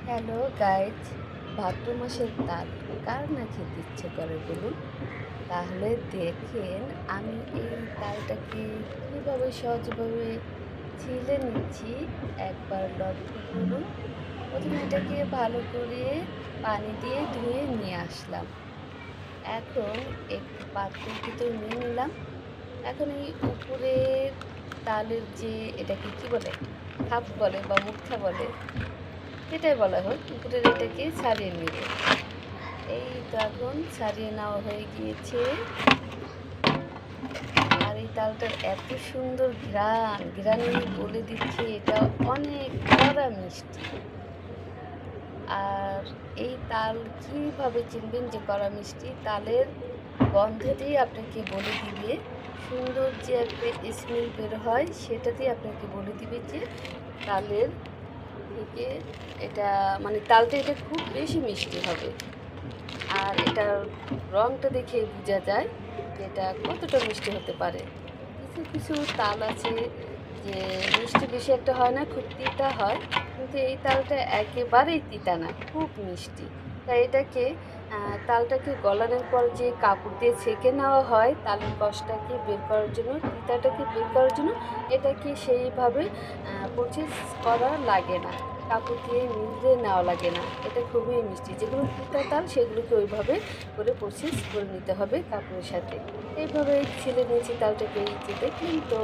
Hello guys, ভাদ্র মাসের তাল কার না খেতে ইচ্ছে করে বলুন? তাহলে দেখেন আমি এই তালটাকে কীভাবে সহজভাবে ছিলে নিচ্ছি, একবার লক্ষ্য করুন। প্রথমে এটাকে ভালো করে পানি দিয়ে ধুয়ে নিয়ে আসলাম। এখন একটি পাত্রের ভিতর নিয়ে নিলাম। এখন এই উপরের তালের যে এটাকে কি বলে, খাপ বলে বা মুখটা বলে, যেটাই বলা হোক, উপরের এটাকে ছাড়িয়ে নেব। এই তো এখন ছাড়িয়ে নেওয়া হয়ে গিয়েছে। আর এই তালটার এত সুন্দর ঘ্রাণে বলে দিচ্ছে এটা অনেক কড়া মিষ্টি। আর এই তাল কিভাবে চিনবেন যে কড়া মিষ্টি? তালের গন্ধতেই আপনাকে বলে দিবে, সুন্দর যে একটা স্মেল বের হয় সেটাতেই আপনাকে বলে দিবে যে তালের থেকে এটা, মানে তালটা এটা খুব বেশি মিষ্টি হবে। আর এটার রঙটা দেখে বোঝা যায় যে এটা কতটা মিষ্টি হতে পারে। কিছু কিছু তাল আছে যে মিষ্টি বেশি একটা হয় না, খুব তিতা হয়, কিন্তু এই তালটা একেবারেই তিতা না, খুব মিষ্টি। তাই এটাকে তালটাকে গলানোর পর যে কাপড় দিয়ে ছেঁকে নেওয়া হয় তালের কষটাকে বের করার জন্য, তিতাটাকে বের করার জন্য, এটাকে সেইভাবে প্রসেস করা লাগে না, কাপড় দিয়ে নিংড়ে নেওয়া লাগে না। এটা খুবই মিষ্টি। যেগুলো তিতা তাল সেগুলোকে ওইভাবে করে প্রসেস করে নিতে হবে কাপড়ের সাথে। এইভাবে ছিলে নিয়েছি তালটাকে, এই যে দেখলেন তো।